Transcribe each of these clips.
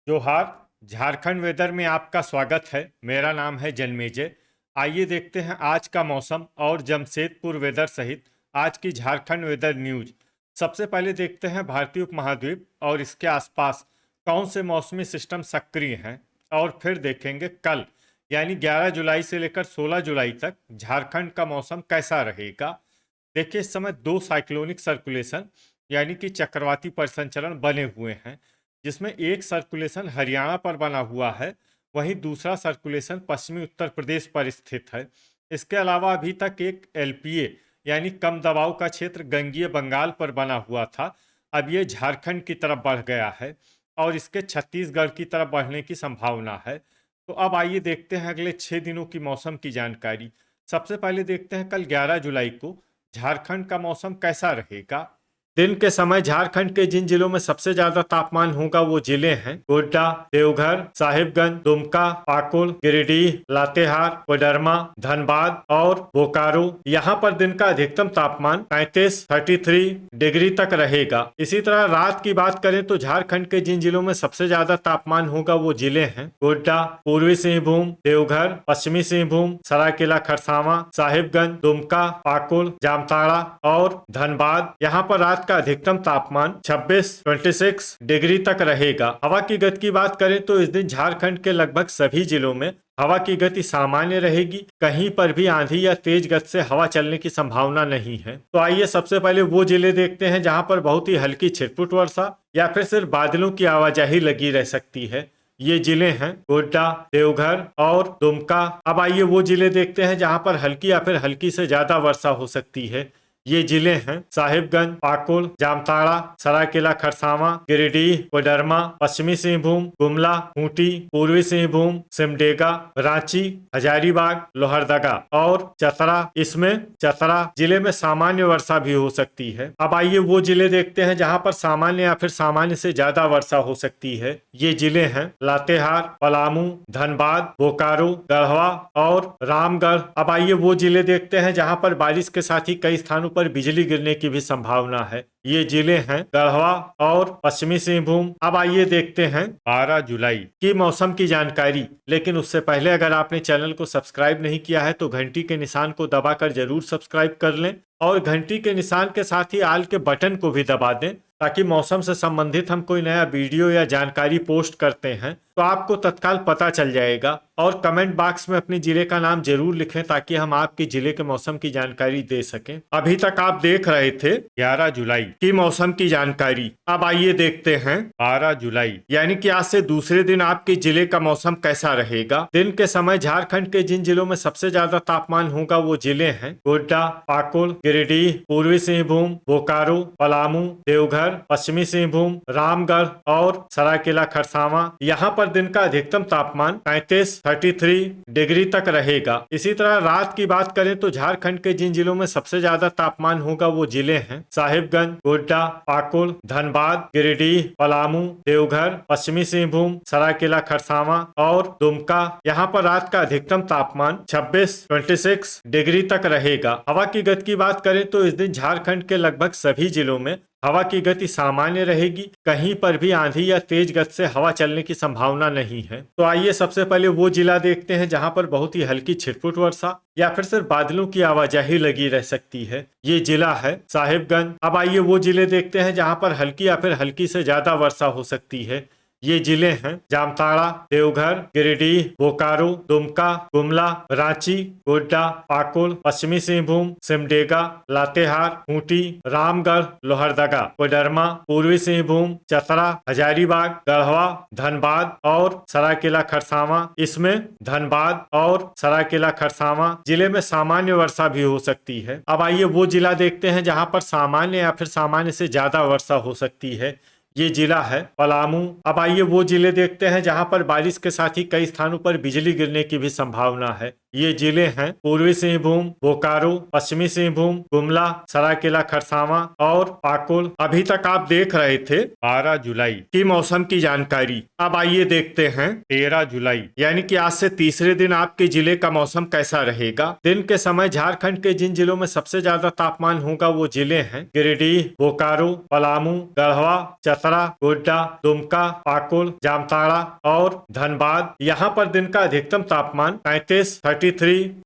जोहार। झारखंड वेदर में आपका स्वागत है। मेरा नाम है जन्मेजय। आइए देखते हैं आज का मौसम और जमशेदपुर वेदर सहित आज की झारखंड वेदर न्यूज। सबसे पहले देखते हैं भारतीय उपमहाद्वीप और इसके आसपास कौन से मौसमी सिस्टम सक्रिय हैं, और फिर देखेंगे कल यानी 11 जुलाई से लेकर 16 जुलाई तक झारखंड का मौसम कैसा रहेगा। देखिए, इस समय दो साइक्लोनिक सर्कुलेशन यानी कि चक्रवाती परिसंचरण बने हुए हैं, जिसमें एक सर्कुलेशन हरियाणा पर बना हुआ है, वहीं दूसरा सर्कुलेशन पश्चिमी उत्तर प्रदेश पर स्थित है। इसके अलावा अभी तक एक एलपीए यानी कम दबाव का क्षेत्र गंगीय बंगाल पर बना हुआ था। अब ये झारखंड की तरफ बढ़ गया है और इसके छत्तीसगढ़ की तरफ बढ़ने की संभावना है। तो अब आइए देखते हैं अगले 6 दिनों की मौसम की जानकारी। सबसे पहले देखते हैं कल 11 जुलाई को झारखंड का मौसम कैसा रहेगा। दिन के समय झारखंड के जिन जिलों में सबसे ज्यादा तापमान होगा वो जिले हैं गोड्डा, देवघर, साहिबगंज, दुमका, पाकुड़, गिरिडीह, लातेहार, कोडरमा, धनबाद और बोकारो। यहाँ पर दिन का अधिकतम तापमान 33 डिग्री तक रहेगा। इसी तरह रात की बात करें तो झारखंड के जिन जिलों में सबसे ज्यादा तापमान होगा वो जिले हैं गोड्डा, पूर्वी सिंहभूम, देवघर, पश्चिमी सिंहभूम, सरायकेला खरसावां, साहिबगंज, दुमका, पाकुड़, जामताड़ा और धनबाद। यहाँ पर रात का अधिकतम तापमान 26 डिग्री तक रहेगा। हवा की गति की बात करें तो इस दिन झारखंड के लगभग सभी जिलों में हवा की गति सामान्य रहेगी। कहीं पर भी आंधी या तेज गति से हवा चलने की संभावना नहीं है। तो आइए सबसे पहले वो जिले देखते हैं जहां पर बहुत ही हल्की छिटपुट वर्षा या फिर सिर्फ बादलों की आवाजाही लगी रह सकती है। ये जिले हैं गोड्डा, देवघर और दुमका। अब आइए वो जिले देखते हैं जहां पर हल्की या फिर हल्की से ज्यादा वर्षा हो सकती है। ये जिले हैं साहिबगंज, पाकुड़, जामताड़ा, सरायकेला खरसावां, गिरिडीह, कोडरमा, पश्चिमी सिंहभूम, गुमला, खूंटी, पूर्वी सिंहभूम, सिमडेगा, रांची, हजारीबाग, लोहरदगा और चतरा। इसमें चतरा जिले में सामान्य वर्षा भी हो सकती है। अब आइए वो जिले देखते हैं जहां पर सामान्य या फिर सामान्य से ज्यादा वर्षा हो सकती है। ये जिले हैं लातेहार, पलामू, धनबाद, बोकारो, गढ़वा और रामगढ़। अब आइए वो जिले देखते हैं जहां पर बारिश के साथ ही कई स्थानों पर बिजली गिरने की भी संभावना है। ये जिले हैं गढ़वा और पश्चिमी सिंहभूम। अब आइए देखते हैं 12 जुलाई की मौसम की जानकारी। लेकिन उससे पहले अगर आपने चैनल को सब्सक्राइब नहीं किया है तो घंटी के निशान को दबाकर जरूर सब्सक्राइब कर लें और घंटी के निशान के साथ ही आल के बटन को भी दबा दें, ताकि मौसम से संबंधित हम कोई नया वीडियो या जानकारी पोस्ट करते हैं तो आपको तत्काल पता चल जाएगा। और कमेंट बॉक्स में अपने जिले का नाम जरूर लिखें ताकि हम आपके जिले के मौसम की जानकारी दे सकें। अभी तक आप देख रहे थे 11 जुलाई की मौसम की जानकारी। अब आइए देखते हैं 12 जुलाई यानी कि आज से दूसरे दिन आपके जिले का मौसम कैसा रहेगा। दिन के समय झारखंड के जिन जिलों में सबसे ज्यादा तापमान होगा वो जिले हैं गोड्डा, पाकुड़, गिरिडीह, पूर्वी सिंहभूम, बोकारो, पलामू, देवघर, पश्चिमी सिंहभूम, रामगढ़ और सरायकेला खरसावां। यहाँ पर दिन का अधिकतम तापमान 33 डिग्री तक रहेगा। इसी तरह रात की बात करें तो झारखंड के जिन जिलों में सबसे ज्यादा तापमान होगा वो जिले हैं साहिबगंज, गोड्डा, पाकुड़, धनबाद, गिरिडीह, पलामू, देवघर, पश्चिमी सिंहभूम, सरायकेला खरसावां और दुमका। यहाँ पर रात का अधिकतम तापमान 26 डिग्री तक रहेगा। हवा की गति की बात करें तो इस दिन झारखंड के लगभग सभी जिलों में हवा की गति सामान्य रहेगी। कहीं पर भी आंधी या तेज गति से हवा चलने की संभावना नहीं है। तो आइए सबसे पहले वो जिला देखते हैं जहां पर बहुत ही हल्की छिटपुट वर्षा या फिर सिर्फ बादलों की आवाजाही लगी रह सकती है। ये जिला है साहिबगंज। अब आइए वो जिले देखते हैं जहां पर हल्की या फिर हल्की से ज्यादा वर्षा हो सकती है। ये जिले हैं जामताड़ा, देवघर, गिरिडीह, बोकारो, दुमका, गुमला, रांची, गोड्डा, पाकुड़, पश्चिमी सिंहभूम, सिमडेगा, लातेहार, खूंटी, रामगढ़, लोहरदगा, कोडरमा, पूर्वी सिंहभूम, चतरा, हजारीबाग, गढ़वा, धनबाद और सरायकेला खरसावां। इसमें धनबाद और सरायकेला खरसावां जिले में सामान्य वर्षा भी हो सकती है। अब आइए वो जिला देखते हैं जहां पर सामान्य या फिर सामान्य से ज्यादा वर्षा हो सकती है। ये जिला है पलामू। अब आइए वो जिले देखते हैं जहां पर बारिश के साथ ही कई स्थानों पर बिजली गिरने की भी संभावना है। ये जिले हैं पूर्वी सिंहभूम, बोकारो, पश्चिमी सिंहभूम, गुमला, सरायकेला खरसावां और पाकुड़। अभी तक आप देख रहे थे 12 जुलाई की मौसम की जानकारी। अब आइए देखते हैं 13 जुलाई यानी कि आज से तीसरे दिन आपके जिले का मौसम कैसा रहेगा। दिन के समय झारखंड के जिन जिलों में सबसे ज्यादा तापमान होगा वो जिले हैं गिरिडीह, बोकारो, पलामू, गढ़वा, चतरा, गोड्डा, दुमका, पाकुड़, जामताड़ा और धनबाद। यहाँ पर दिन का अधिकतम तापमान 33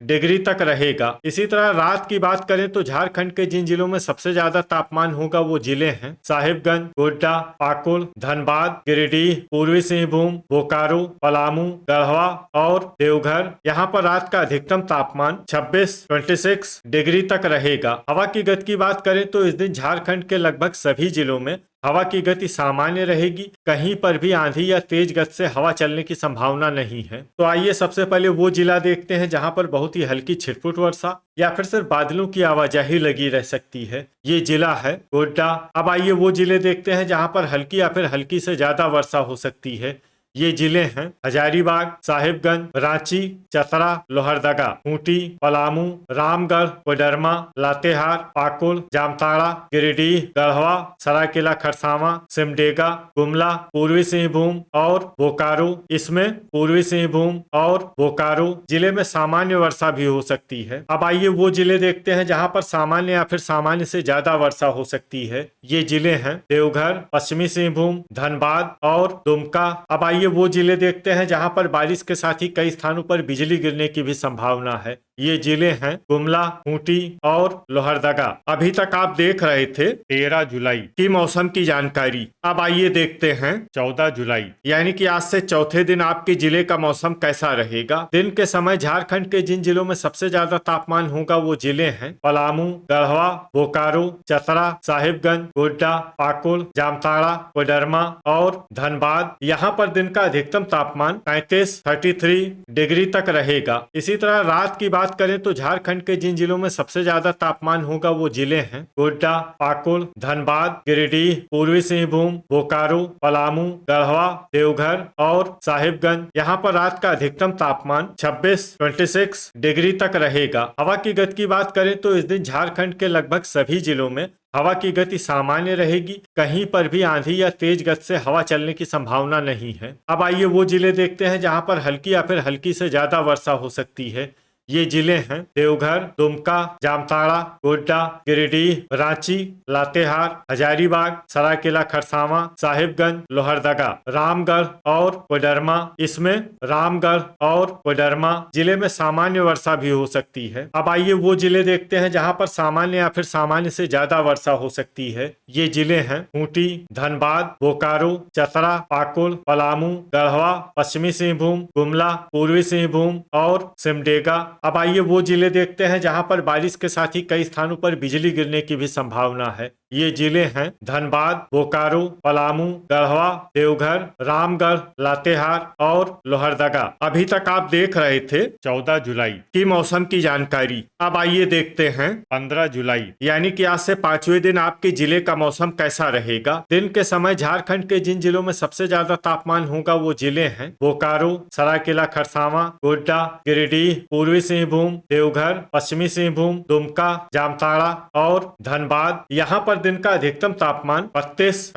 डिग्री तक रहेगा। इसी तरह रात की बात करें तो झारखंड के जिन जिलों में सबसे ज्यादा तापमान होगा वो जिले हैं साहिबगंज, गोड्डा, पाकुड़, धनबाद, गिरिडीह, पूर्वी सिंहभूम, बोकारो, पलामू, गढ़वा और देवघर। यहाँ पर रात का अधिकतम तापमान 26 डिग्री तक रहेगा। हवा की गति की बात करें तो इस दिन झारखंड के लगभग सभी जिलों में हवा की गति सामान्य रहेगी। कहीं पर भी आंधी या तेज गति से हवा चलने की संभावना नहीं है। तो आइए सबसे पहले वो जिला देखते हैं जहां पर बहुत ही हल्की छिटपुट वर्षा या फिर सिर्फ बादलों की आवाजाही लगी रह सकती है। ये जिला है गोड्डा। अब आइए वो जिले देखते हैं जहां पर हल्की या फिर हल्की से ज्यादा वर्षा हो सकती है। ये जिले हैं हजारीबाग, साहिबगंज, रांची, चतरा, लोहरदगा, खूंटी, पलामू, रामगढ़, कोडरमा, लातेहार, पाकुड़, जामताड़ा, गिरिडीह, गढ़वा, सरायकेला खरसावां, सिमडेगा, गुमला, पूर्वी सिंहभूम और बोकारो। इसमें पूर्वी सिंहभूम और बोकारो जिले में सामान्य वर्षा भी हो सकती है। अब आइए वो जिले देखते हैं जहां पर सामान्य या फिर सामान्य से ज्यादा वर्षा हो सकती है। ये जिले हैं देवघर, पश्चिमी सिंहभूम, धनबाद और दुमका। अब आइए वो जिले देखते हैं जहां पर बारिश के साथ ही कई स्थानों पर बिजली गिरने की भी संभावना है। ये जिले हैं गुमला, खूंटी और लोहरदगा। अभी तक आप देख रहे थे 13 जुलाई की मौसम की जानकारी। अब आइए देखते हैं 14 जुलाई यानी कि आज से चौथे दिन आपके जिले का मौसम कैसा रहेगा। दिन के समय झारखंड के जिन जिलों में सबसे ज्यादा तापमान होगा वो जिले हैं पलामू, गढ़वा, बोकारो, चतरा, साहिबगंज, गोड्डा, पाकुड़, जामताड़ा, कोडरमा और धनबाद। यहाँ पर दिन का अधिकतम तापमान 33 डिग्री तक रहेगा। इसी तरह रात की बात करें तो झारखंड के जिन जिलों में सबसे ज्यादा तापमान होगा वो जिले हैं गोड्डा, पाकुड़, धनबाद, गिरिडीह, पूर्वी सिंहभूम, बोकारो, पलामू, गढ़वा, देवघर और साहिबगंज। यहाँ पर रात का अधिकतम तापमान 26 डिग्री तक रहेगा। हवा की गति की बात करें तो इस दिन झारखंड के लगभग सभी जिलों में हवा की गति सामान्य रहेगी। कहीं पर भी आंधी या तेज गति से हवा चलने की संभावना नहीं है। अब आइए वो जिले देखते हैं जहां पर हल्की या फिर हल्की से ज्यादा वर्षा हो सकती है। ये जिले हैं देवघर, दुमका, जामताड़ा, गोड्डा, गिरिडीह, रांची, लातेहार, हजारीबाग, सरायकेला खरसावां, साहिबगंज, लोहरदगा, रामगढ़ और कोडरमा। इसमें रामगढ़ और कोडरमा जिले में सामान्य वर्षा भी हो सकती है। अब आइए वो जिले देखते हैं जहां पर सामान्य या फिर सामान्य से ज्यादा वर्षा हो सकती है। ये जिले हैं खूंटी, धनबाद, बोकारो, चतरा, पाकुड़, पलामू, गढ़वा, पश्चिमी सिंहभूम, गुमला, पूर्वी सिंहभूम और सिमडेगा। अब आइए वो जिले देखते हैं जहां पर बारिश के साथ ही कई स्थानों पर बिजली गिरने की भी संभावना है। ये जिले हैं धनबाद, बोकारो, पलामू, गढ़वा, देवघर, रामगढ़, लातेहार और लोहरदगा। अभी तक आप देख रहे थे 14 जुलाई की मौसम की जानकारी। अब आइए देखते हैं 15 जुलाई यानी कि आज से पांचवें दिन आपके जिले का मौसम कैसा रहेगा। दिन के समय झारखंड के जिन जिलों में सबसे ज्यादा तापमान होगा वो जिले हैं बोकारो, सरायकेला खरसावां, गोड्डा, गिरिडीह, पूर्वी सिंहभूम, देवघर, पश्चिमी सिंहभूम, दुमका, जामताड़ा और धनबाद। यहाँ पर दिन का अधिकतम तापमान 32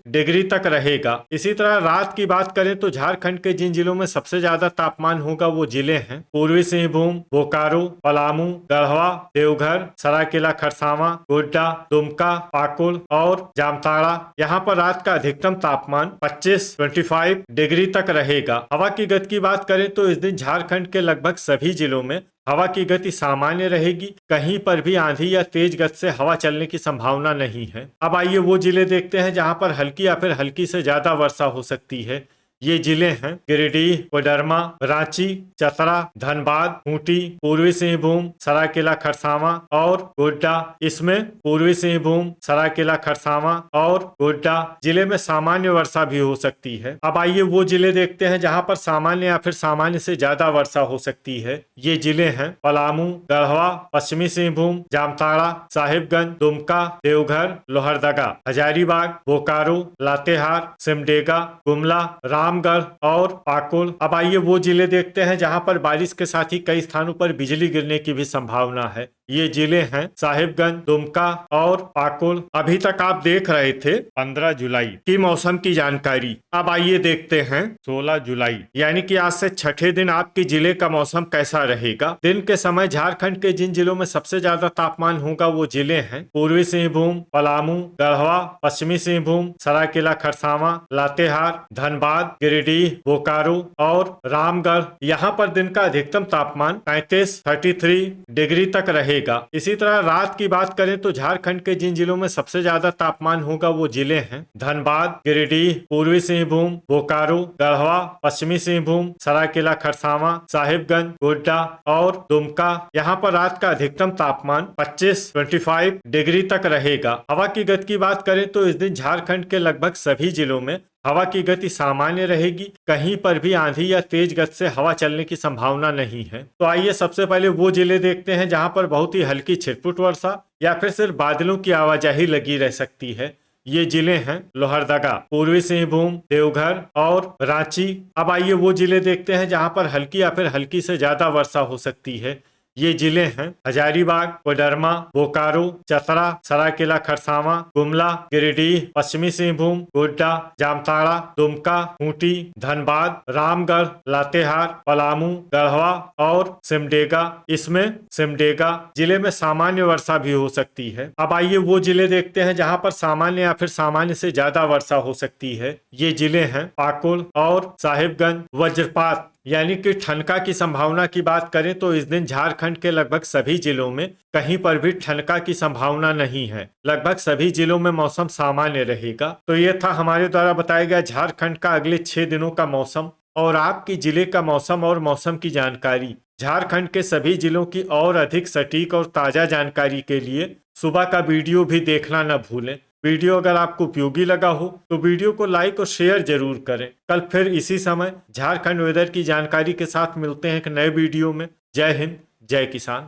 डिग्री तक रहेगा। इसी तरह रात की बात करें तो झारखंड के जिन जिलों में सबसे ज्यादा तापमान होगा वो जिले हैं पूर्वी सिंहभूम, बोकारो, पलामू, गढ़वा, देवघर, सरायकेला खरसावां, गोड्डा, दुमका, पाकुड़ और जामताड़ा। यहाँ पर रात का अधिकतम तापमान 25 डिग्री तक रहेगा। हवा की गति की बात करें तो इस दिन झारखंड के लगभग सभी जिलों में हवा की गति सामान्य रहेगी। कहीं पर भी आंधी या तेज गति से हवा चलने की संभावना नहीं है। अब आइए वो जिले देखते हैं जहां पर हल्की या फिर हल्की से ज्यादा वर्षा हो सकती है। ये जिले हैं गिरिडीह, कोडरमा, रांची, चतरा, धनबाद, खूंटी, पूर्वी सिंहभूम, सरायकेला खरसावां और गोड्डा। इसमें पूर्वी सिंहभूम, सरायकेला खरसावां और गोड्डा जिले में सामान्य वर्षा भी हो सकती है। अब आइए वो जिले देखते हैं जहां पर सामान्य या फिर सामान्य से ज्यादा वर्षा हो सकती है। ये जिले हैं पलामू, गढ़वा, पश्चिमी सिंहभूम, जामताड़ा, साहिबगंज, दुमका, देवघर, लोहरदगा, हजारीबाग, बोकारो, लातेहार, सिमडेगा, गुमला, रामगढ़ रामगढ़ और पाकुड़। अब आइए वो जिले देखते हैं जहां पर बारिश के साथ ही कई स्थानों पर बिजली गिरने की भी संभावना है। ये जिले हैं साहिबगंज, दुमका और पाकुड़। अभी तक आप देख रहे थे 15 जुलाई की मौसम की जानकारी। अब आइए देखते हैं 16 जुलाई यानी कि आज से छठे दिन आपके जिले का मौसम कैसा रहेगा। दिन के समय झारखंड के जिन जिलों में सबसे ज्यादा तापमान होगा वो जिले हैं पूर्वी सिंहभूम, पलामू, गढ़वा, पश्चिमी सिंहभूम, सरायकेला खरसावां, लातेहार, धनबाद, गिरिडीह, बोकारो और रामगढ़। यहाँ पर दिन का अधिकतम तापमान 33 डिग्री तक रहेगा। इसी तरह रात की बात करें तो झारखंड के जिन जिलों में सबसे ज्यादा तापमान होगा वो जिले हैं धनबाद, गिरिडीह, पूर्वी सिंहभूम, बोकारो, गढ़वा, पश्चिमी सिंहभूम, सरायकेला खरसावां, साहिबगंज, गोड्डा और दुमका। यहाँ पर रात का अधिकतम तापमान 25 डिग्री तक रहेगा। हवा की गति की बात करें तो इस दिन झारखंड के लगभग सभी जिलों में हवा की गति सामान्य रहेगी। कहीं पर भी आंधी या तेज गति से हवा चलने की संभावना नहीं है। तो आइए सबसे पहले वो जिले देखते हैं जहां पर बहुत ही हल्की छिटपुट वर्षा या फिर सिर्फ बादलों की आवाजाही लगी रह सकती है। ये जिले हैं लोहरदगा, पूर्वी सिंहभूम, देवघर और रांची। अब आइए वो जिले देखते हैं जहां पर हल्की या फिर हल्की से ज्यादा वर्षा हो सकती है। ये जिले हैं हजारीबाग, कोडरमा, बोकारो, चतरा, सरायकेला खरसावां, गुमला, गिरिडीह, पश्चिमी सिंहभूम, गोड्डा, जामताड़ा, दुमका, खूंटी, धनबाद, रामगढ़, लातेहार, पलामू, गढ़वा और सिमडेगा। इसमें सिमडेगा जिले में सामान्य वर्षा भी हो सकती है। अब आइए वो जिले देखते हैं जहां पर सामान्य या फिर सामान्य से ज्यादा वर्षा हो सकती है। ये जिले हैं पाकुड़ और साहिबगंज। वज्रपात यानी कि ठनका की संभावना की बात करें तो इस दिन झारखंड के लगभग सभी जिलों में कहीं पर भी ठनका की संभावना नहीं है। लगभग सभी जिलों में मौसम सामान्य रहेगा। तो ये था हमारे द्वारा बताया गया झारखंड का अगले 6 दिनों का मौसम और आपकी जिले का मौसम और मौसम की जानकारी। झारखंड के सभी जिलों की और अधिक सटीक और ताजा जानकारी के लिए सुबह का वीडियो भी देखना न भूलें। वीडियो अगर आपको उपयोगी लगा हो तो वीडियो को लाइक और शेयर जरूर करें। कल फिर इसी समय झारखंड वेदर की जानकारी के साथ मिलते हैं एक नए वीडियो में। जय हिंद, जय किसान।